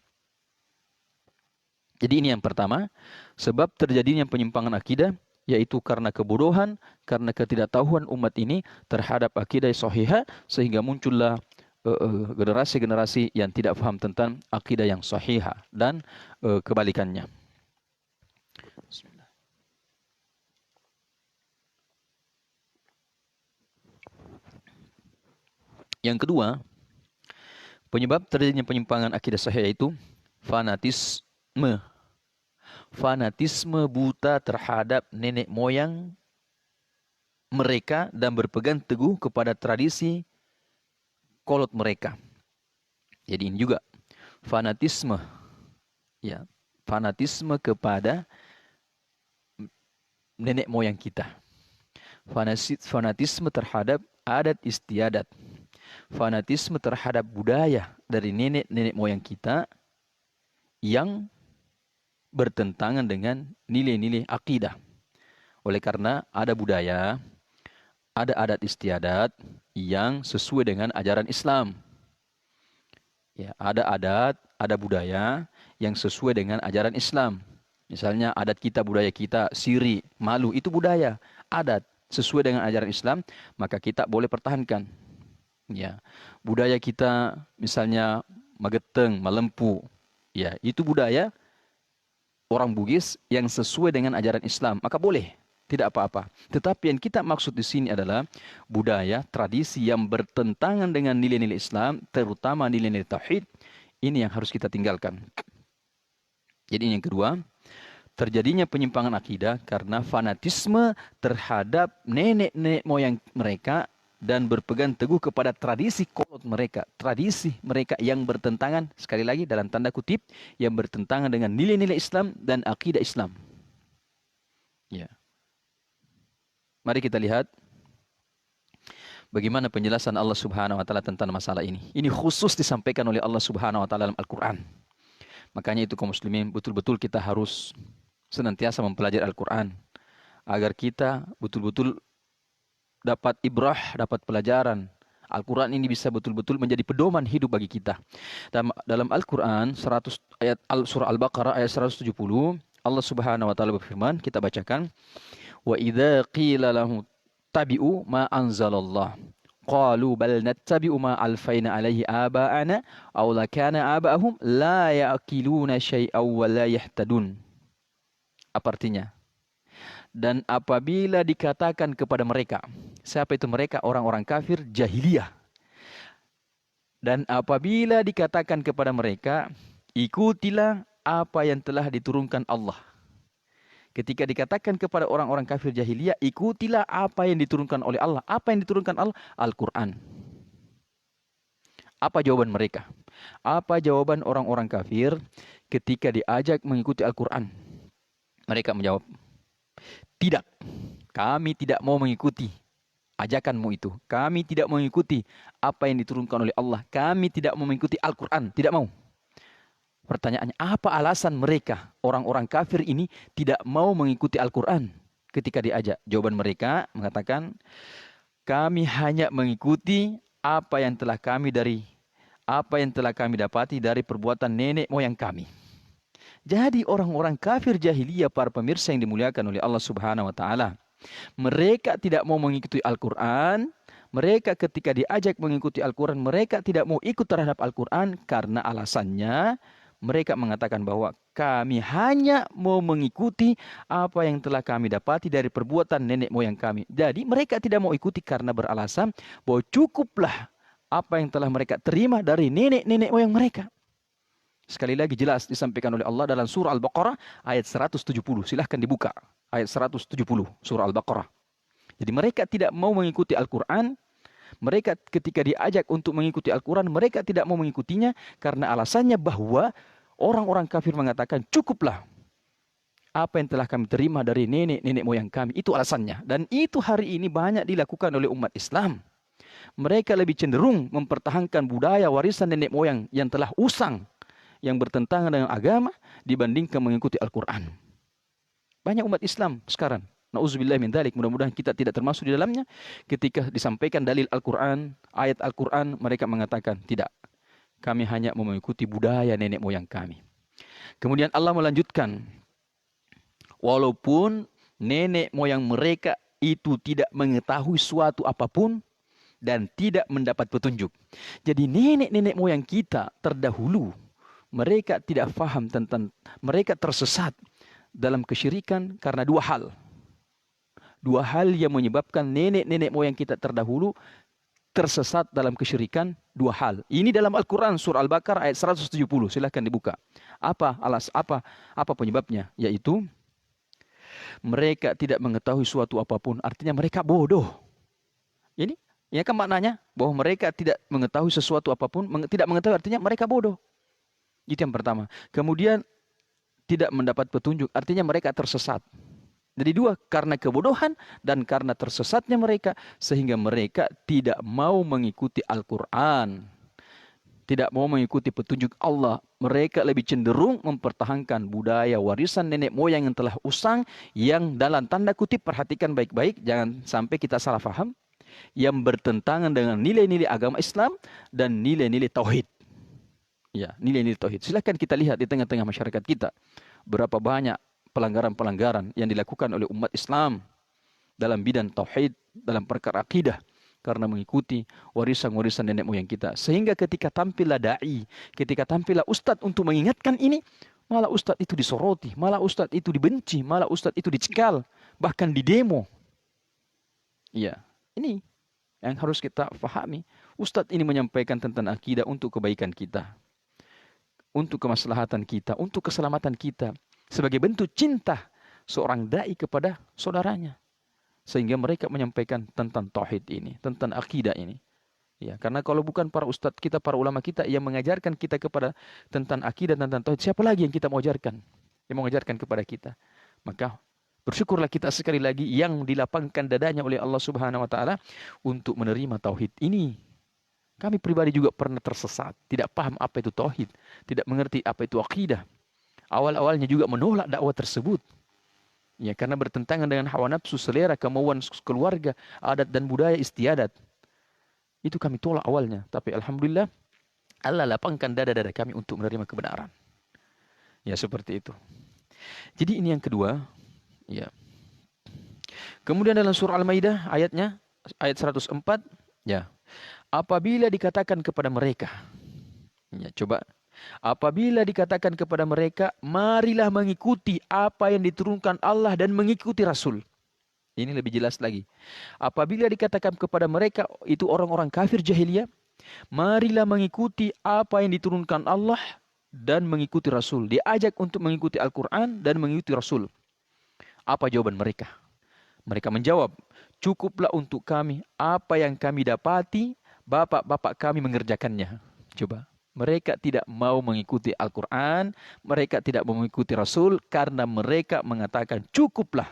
Jadi ini yang pertama, sebab terjadinya penyimpangan akidah, yaitu karena kebodohan, karena ketidaktahuan umat ini terhadap akidah sahihah, sehingga muncullah generasi-generasi yang tidak paham tentang akidah yang sahihah dan kebalikannya. Bismillah. Yang kedua, penyebab terjadinya penyimpangan akidah sahih yaitu fanatisme. Fanatisme buta terhadap nenek moyang mereka dan berpegang teguh kepada tradisi kolot mereka. Jadi ini juga fanatisme, ya, fanatisme kepada nenek moyang kita. Fanatisme terhadap adat istiadat. Fanatisme terhadap budaya dari nenek moyang kita yang bertentangan dengan nilai-nilai akidah. Oleh karena ada budaya, ada adat istiadat yang sesuai dengan ajaran Islam. Ya, ada adat, ada budaya yang sesuai dengan ajaran Islam. Misalnya adat kita, budaya kita, siri, malu, itu budaya, adat sesuai dengan ajaran Islam, maka kita boleh pertahankan. Ya, budaya kita misalnya Mageteng, Malempu, ya, itu budaya orang Bugis yang sesuai dengan ajaran Islam, maka boleh, tidak apa-apa. Tetapi yang kita maksud di sini adalah budaya, tradisi yang bertentangan dengan nilai-nilai Islam, terutama nilai-nilai tauhid, ini yang harus kita tinggalkan. Jadi yang kedua, terjadinya penyimpangan akidah karena fanatisme terhadap nenek-nenek moyang mereka dan berpegang teguh kepada tradisi kolot mereka. Tradisi mereka yang bertentangan, sekali lagi dalam tanda kutip, yang bertentangan dengan nilai-nilai Islam dan akidah Islam. Ya. Mari kita lihat bagaimana penjelasan Allah Subhanahu wa taala tentang masalah ini. Ini khusus disampaikan oleh Allah Subhanahu wa taala dalam Al-Qur'an. Makanya itu kaum muslimin, betul-betul kita harus senantiasa mempelajari Al-Quran agar kita betul-betul dapat ibrah, dapat pelajaran. Al-Quran ini bisa betul-betul menjadi pedoman hidup bagi kita. Dalam Al-Quran surah Al-Baqarah ayat 170, Allah Subhanahu wa taala berfirman, kita bacakan, wa idza qila lahum tabi'u ma anzalallah qalu bal nattabi'u ma alfaina alaihi aba'ana aw lakana aba'ahum la ya'qiluna syai'aw wa la yahtadun. Apa artinya? Dan apabila dikatakan kepada mereka, siapa itu mereka? Orang-orang kafir jahiliyah. Dan apabila dikatakan kepada mereka, ikutilah apa yang telah diturunkan Allah. Ketika dikatakan kepada orang-orang kafir jahiliyah, ikutilah apa yang diturunkan oleh Allah. Apa yang diturunkan Allah? Al-Quran. Apa jawaban mereka? Apa jawaban orang-orang kafir ketika diajak mengikuti Al-Quran? Mereka menjawab, tidak, kami tidak mau mengikuti ajakanmu itu. Kami tidak mau mengikuti apa yang diturunkan oleh Allah. Kami tidak mau mengikuti Al-Quran, tidak mau. Pertanyaannya, apa alasan mereka, orang-orang kafir ini, tidak mau mengikuti Al-Quran ketika diajak? Jawaban mereka mengatakan, kami hanya mengikuti apa yang telah kami dapati dari perbuatan nenek moyang kami. Jadi orang-orang kafir jahiliyah, para pemirsa yang dimuliakan oleh Allah Subhanahu wa taala, mereka tidak mau mengikuti Al-Quran. Mereka ketika diajak mengikuti Al-Quran, mereka tidak mau ikut terhadap Al-Quran karena alasannya mereka mengatakan bahwa kami hanya mau mengikuti apa yang telah kami dapati dari perbuatan nenek moyang kami. Jadi mereka tidak mau ikuti karena beralasan bahwa cukuplah apa yang telah mereka terima dari nenek-nenek moyang mereka. Sekali lagi jelas disampaikan oleh Allah dalam surah Al-Baqarah ayat 170. Silahkan dibuka. Ayat 170 surah Al-Baqarah. Jadi mereka tidak mau mengikuti Al-Quran. Mereka ketika diajak untuk mengikuti Al-Quran, mereka tidak mau mengikutinya karena alasannya bahwa orang-orang kafir mengatakan cukuplah apa yang telah kami terima dari nenek-nenek moyang kami. Itu alasannya. Dan itu hari ini banyak dilakukan oleh umat Islam. Mereka lebih cenderung mempertahankan budaya warisan nenek moyang yang telah usang, yang bertentangan dengan agama dibandingkan mengikuti Al-Quran. Banyak umat Islam sekarang, na'udzubillah min dzalik, mudah-mudahan kita tidak termasuk di dalamnya, ketika disampaikan dalil Al-Quran, ayat Al-Quran, mereka mengatakan, tidak, kami hanya mau mengikuti budaya nenek moyang kami. Kemudian Allah melanjutkan, walaupun nenek moyang mereka itu tidak mengetahui suatu apapun dan tidak mendapat petunjuk. Jadi nenek-nenek moyang kita terdahulu, mereka tidak faham tentang, mereka tersesat dalam kesyirikan karena dua hal. Dua hal yang menyebabkan nenek-nenek moyang kita terdahulu tersesat dalam kesyirikan, dua hal. Ini dalam Al-Quran surah Al-Baqarah ayat 170. Silahkan dibuka. Apa penyebabnya? Yaitu Mereka tidak mengetahui suatu apapun, artinya mereka bodoh. Ini ya kan maknanya bahwa mereka tidak mengetahui sesuatu apapun, tidak mengetahui artinya mereka bodoh. Itu yang pertama. Kemudian tidak mendapat petunjuk, artinya mereka tersesat. Jadi dua, karena kebodohan dan karena tersesatnya mereka, sehingga mereka tidak mau mengikuti Al-Quran. Tidak mau mengikuti petunjuk Allah. Mereka lebih cenderung mempertahankan budaya warisan nenek moyang yang telah usang, yang dalam tanda kutip, perhatikan baik-baik, jangan sampai kita salah faham, yang bertentangan dengan nilai-nilai agama Islam dan nilai-nilai tauhid. Ya, nilai-nilai tauhid. Silakan kita lihat di tengah-tengah masyarakat kita, berapa banyak pelanggaran-pelanggaran yang dilakukan oleh umat Islam dalam bidang tauhid, dalam perkara akidah, karena mengikuti warisan-warisan nenek moyang kita. Sehingga ketika tampillah dai, ketika tampillah ustadz untuk mengingatkan ini, malah ustadz itu disoroti, malah ustadz itu dibenci, malah ustadz itu dicekal, bahkan didemo. Iya, ini yang harus kita pahami. Ustadz ini menyampaikan tentang akidah untuk kebaikan kita, untuk kemaslahatan kita, untuk keselamatan kita, sebagai bentuk cinta seorang dai kepada saudaranya, sehingga mereka menyampaikan tentang tauhid ini, tentang akidah ini. Ya, karena kalau bukan para ustadz kita, para ulama kita yang mengajarkan kita kepada tentang akidah, tentang tauhid, siapa lagi yang kita mau ajarkan? Yang mengajarkan kepada kita. Maka bersyukurlah kita sekali lagi yang dilapangkan dadanya oleh Allah Subhanahu wa taala untuk menerima tauhid ini. Kami pribadi juga pernah tersesat, tidak paham apa itu tauhid, tidak mengerti apa itu akidah. Awal-awalnya juga menolak dakwah tersebut. Ya, karena bertentangan dengan hawa nafsu, selera, kemauan keluarga, adat dan budaya istiadat. Itu kami tolak awalnya, tapi alhamdulillah Allah lapangkan dada-dada kami untuk menerima kebenaran. Ya, seperti itu. Jadi ini yang kedua, ya. Kemudian dalam surah Al-Maidah ayatnya ayat 104, ya. Apabila dikatakan kepada mereka, ya, coba, apabila dikatakan kepada mereka, marilah mengikuti apa yang diturunkan Allah dan mengikuti Rasul. Ini lebih jelas lagi. Apabila dikatakan kepada mereka, itu orang-orang kafir jahiliyah, marilah mengikuti apa yang diturunkan Allah dan mengikuti Rasul. Diajak untuk mengikuti Al-Quran dan mengikuti Rasul. Apa jawaban mereka? Mereka menjawab, cukuplah untuk kami apa yang kami dapati, bapak-bapak kami mengerjakannya. Coba. Mereka tidak mau mengikuti Al-Quran, mereka tidak mau mengikuti Rasul, karena mereka mengatakan, cukuplah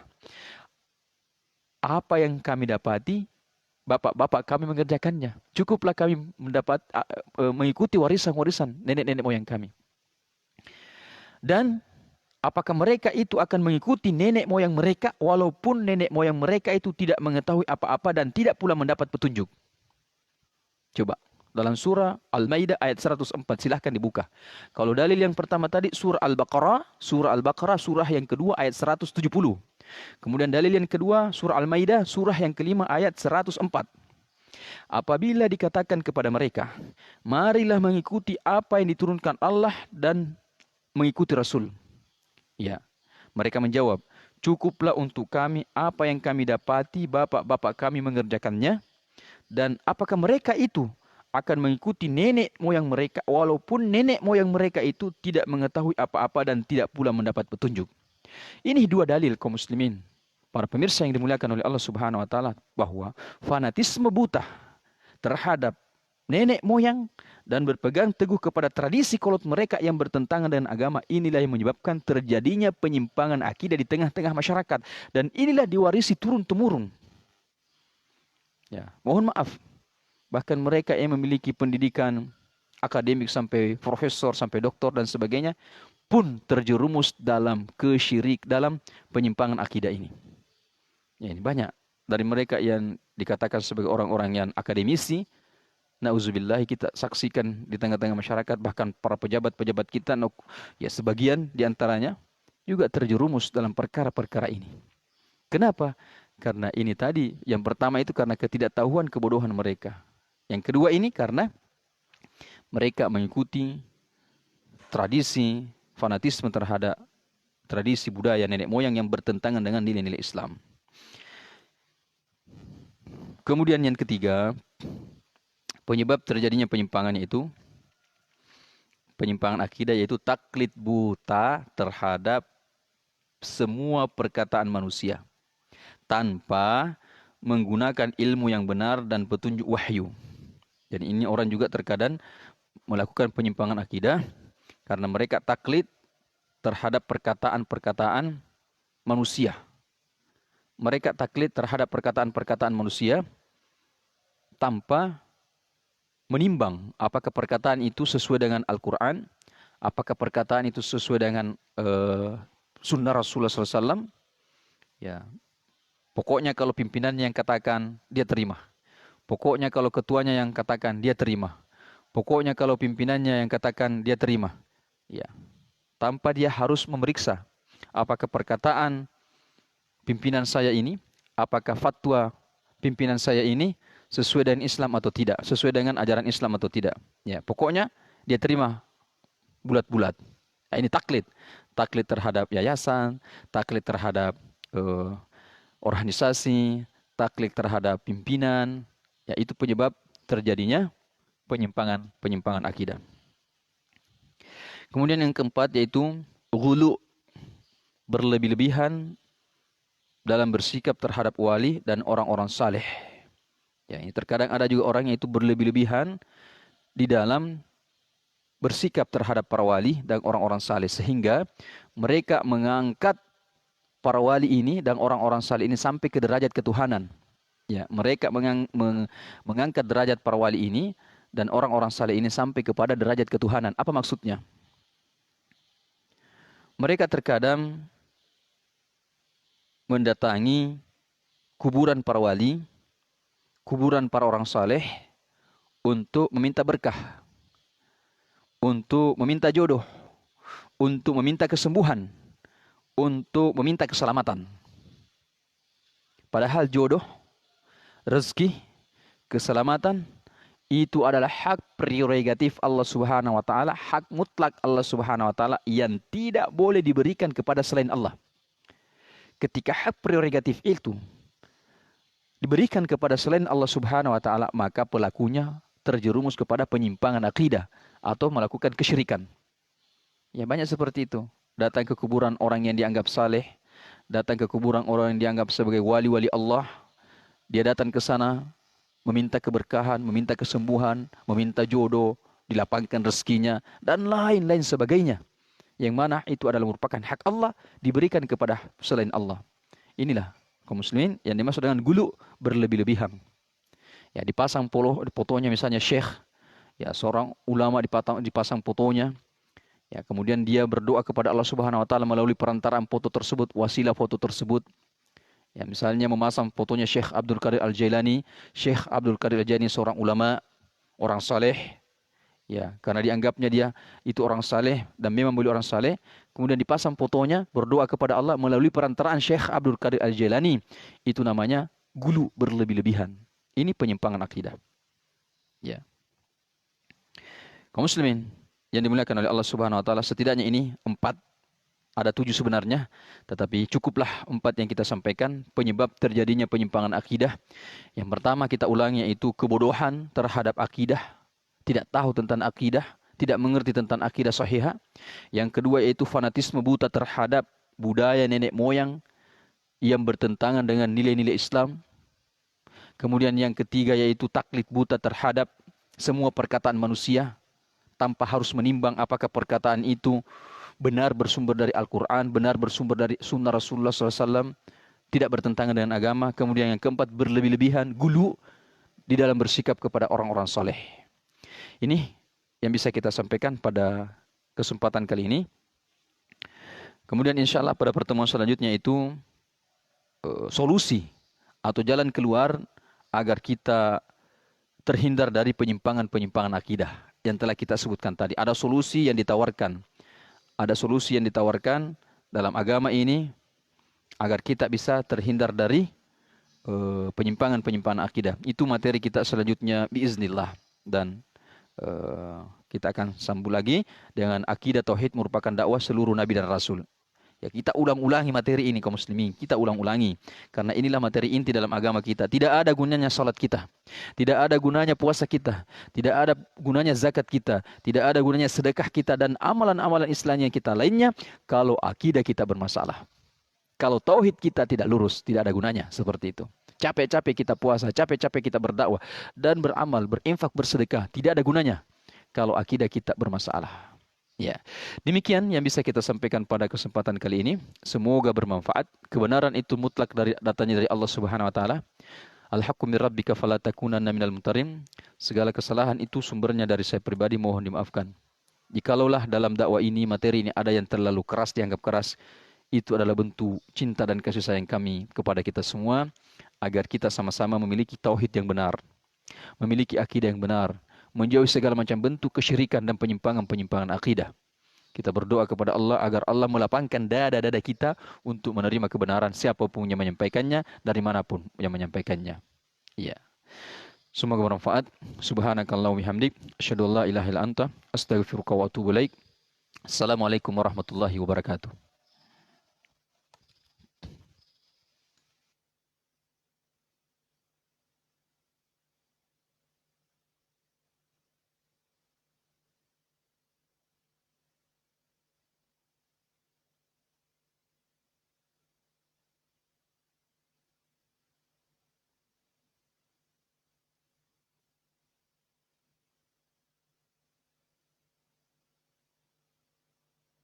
apa yang kami dapati, bapak-bapak kami mengerjakannya. Cukuplah kami mengikuti warisan-warisan nenek-nenek moyang kami. Dan apakah mereka itu akan mengikuti nenek moyang mereka, walaupun nenek moyang mereka itu tidak mengetahui apa-apa dan tidak pula mendapat petunjuk? Coba. Dalam surah Al-Maidah ayat 104, silahkan dibuka. Kalau dalil yang pertama tadi surah Al-Baqarah, surah yang kedua ayat 170. Kemudian dalil yang kedua surah Al-Maidah, surah yang kelima ayat 104. Apabila dikatakan kepada mereka, marilah mengikuti apa yang diturunkan Allah dan mengikuti Rasul. Ya, mereka menjawab, cukuplah untuk kami apa yang kami dapati, bapak-bapak kami mengerjakannya. Dan apakah mereka itu akan mengikuti nenek moyang mereka, walaupun nenek moyang mereka itu tidak mengetahui apa-apa dan tidak pula mendapat petunjuk? Ini dua dalil kaum muslimin, para pemirsa yang dimuliakan oleh Allah Subhanahu wa taala, bahwa fanatisme buta terhadap nenek moyang dan berpegang teguh kepada tradisi kolot mereka yang bertentangan dengan agama, inilah yang menyebabkan terjadinya penyimpangan akidah di tengah-tengah masyarakat, dan inilah diwarisi turun-temurun. Ya, mohon maaf, bahkan mereka yang memiliki pendidikan akademik sampai profesor, sampai doktor dan sebagainya, pun terjerumus dalam dalam penyimpangan akidah ini. Ya, ini banyak dari mereka yang dikatakan sebagai orang-orang yang akademisi. Nauzubillah, kita saksikan di tengah-tengah masyarakat, bahkan para pejabat-pejabat kita, ya sebagian diantaranya juga terjerumus dalam perkara-perkara ini. Kenapa? Karena ini tadi, yang pertama itu karena ketidaktahuan, kebodohan mereka. Yang kedua ini karena mereka mengikuti tradisi, fanatisme terhadap tradisi budaya nenek moyang yang bertentangan dengan nilai-nilai Islam. Kemudian yang ketiga, penyebab terjadinya penyimpangannya itu, penyimpangan akidah, yaitu taklid buta terhadap semua perkataan manusia tanpa menggunakan ilmu yang benar dan petunjuk wahyu. Jadi ini orang juga terkadang melakukan penyimpangan akidah karena mereka taklid terhadap perkataan-perkataan manusia. Mereka taklid terhadap perkataan-perkataan manusia tanpa menimbang apakah perkataan itu sesuai dengan Al-Quran, apakah perkataan itu sesuai dengan sunnah Rasulullah SAW. Ya, pokoknya kalau pimpinannya yang katakan, dia terima. Pokoknya kalau ketuanya yang katakan, dia terima. Pokoknya kalau pimpinannya yang katakan, dia terima. Ya, tanpa dia harus memeriksa apakah perkataan pimpinan saya ini, apakah fatwa pimpinan saya ini sesuai dengan Islam atau tidak, sesuai dengan ajaran Islam atau tidak. Ya, pokoknya dia terima bulat-bulat. Nah, ini taklid. Taklid terhadap yayasan, taklid terhadap organisasi, taklid terhadap pimpinan. Ya, itu penyebab terjadinya penyimpangan akidah. Kemudian yang keempat yaitu ghulu, berlebih-lebihan dalam bersikap terhadap wali dan orang-orang saleh. Ya, ini terkadang ada juga orang yang itu berlebih-lebihan di dalam bersikap terhadap para wali dan orang-orang saleh sehingga mereka mengangkat para wali ini dan orang-orang saleh ini sampai ke derajat ketuhanan. Ya, mereka mengangkat derajat para wali ini dan orang-orang saleh ini sampai kepada derajat ketuhanan. Apa maksudnya? Mereka terkadang mendatangi kuburan para wali, kuburan para orang saleh untuk meminta berkah, untuk meminta jodoh, untuk meminta kesembuhan, untuk meminta keselamatan. Padahal jodoh, rezeki, keselamatan itu adalah hak prerogatif Allah Subhanahu wa taala, hak mutlak Allah Subhanahu wa taala yang tidak boleh diberikan kepada selain Allah. Ketika hak prerogatif itu diberikan kepada selain Allah Subhanahu wa taala, maka pelakunya terjerumus kepada penyimpangan akidah atau melakukan kesyirikan. Ya, banyak seperti itu. Datang ke kuburan orang yang dianggap saleh, datang ke kuburan orang yang dianggap sebagai wali-wali Allah. Dia datang ke sana meminta keberkahan, meminta kesembuhan, meminta jodoh, dilapangkan rezekinya, dan lain-lain sebagainya. Yang mana itu adalah merupakan hak Allah diberikan kepada selain Allah. Inilah kaum muslimin yang dimaksud dengan gulu, berlebih-lebihan. Ya, dipasang fotonya misalnya syekh, ya seorang ulama dipasang fotonya. Ya, kemudian dia berdoa kepada Allah Subhanahu wa taala melalui perantaraan foto tersebut, wasilah foto tersebut. Ya, misalnya memasang fotonya Syekh Abdul Qadir Al-Jailani. Syekh Abdul Qadir Al-Jailani seorang ulama, orang saleh. Ya, karena dianggapnya dia itu orang saleh dan memang beliau orang saleh. Kemudian dipasang fotonya, berdoa kepada Allah melalui perantaraan Syekh Abdul Qadir Al-Jailani. Itu namanya gulu, berlebih-lebihan. Ini penyimpangan akidah. Ya. Kaum muslimin yang dimuliakan oleh Allah Subhanahu wa taala, setidaknya ini 4. Ada 7 sebenarnya, tetapi cukuplah 4 yang kita sampaikan penyebab terjadinya penyimpangan akidah. Yang pertama kita ulangi yaitu kebodohan terhadap akidah, tidak tahu tentang akidah, tidak mengerti tentang akidah sahihah. Yang kedua yaitu fanatisme buta terhadap budaya nenek moyang yang bertentangan dengan nilai-nilai Islam. Kemudian yang ketiga yaitu taklid buta terhadap semua perkataan manusia tanpa harus menimbang apakah perkataan itu benar bersumber dari Al-Quran, benar bersumber dari sunnah Rasulullah SAW, tidak bertentangan dengan agama. Kemudian yang keempat, berlebih-lebihan, gulu di dalam bersikap kepada orang-orang soleh. Ini yang bisa kita sampaikan pada kesempatan kali ini. Kemudian insya Allah pada pertemuan selanjutnya itu solusi atau jalan keluar agar kita terhindar dari penyimpangan-penyimpangan akidah yang telah kita sebutkan tadi. Ada solusi yang ditawarkan. Ada solusi yang ditawarkan dalam agama ini agar kita bisa terhindar dari penyimpangan-penyimpangan akidah. Itu materi kita selanjutnya biiznillah. Dan kita akan sambung lagi dengan akidah tauhid merupakan dakwah seluruh nabi dan rasul. Ya, kita ulang-ulangi materi ini kaum muslimin. Kita ulang-ulangi. Karena inilah materi inti dalam agama kita. Tidak ada gunanya salat kita. Tidak ada gunanya puasa kita. Tidak ada gunanya zakat kita. Tidak ada gunanya sedekah kita dan amalan-amalan Islam yang kita lainnya kalau akidah kita bermasalah. Kalau tauhid kita tidak lurus, tidak ada gunanya seperti itu. Capek-capek kita puasa, capek-capek kita berdakwah dan beramal, berinfak, bersedekah, tidak ada gunanya kalau akidah kita bermasalah. Ya, demikian yang bisa kita sampaikan pada kesempatan kali ini. Semoga bermanfaat. Kebenaran itu mutlak datanya dari Allah Subhanahu wa taala. Al-haqqu min rabbika fala takunanna minal mumtarin. Segala kesalahan itu sumbernya dari saya pribadi, mohon dimaafkan. Jikalaulah dalam dakwah ini, materi ini ada yang terlalu keras, dianggap keras, itu adalah bentuk cinta dan kasih sayang kami kepada kita semua, agar kita sama-sama memiliki tauhid yang benar, memiliki akidah yang benar, menjauhi segala macam bentuk kesyirikan dan penyimpangan-penyimpangan akidah. Kita berdoa kepada Allah agar Allah melapangkan dada-dada kita untuk menerima kebenaran siapapun yang menyampaikannya, dari manapun yang menyampaikannya. Iya. Semoga bermanfaat. Subhanakallahumma bihamdik, asyhadu an la ilaha illa anta, astaghfiruka wa atubu ilaik. Assalamualaikum warahmatullahi wabarakatuh.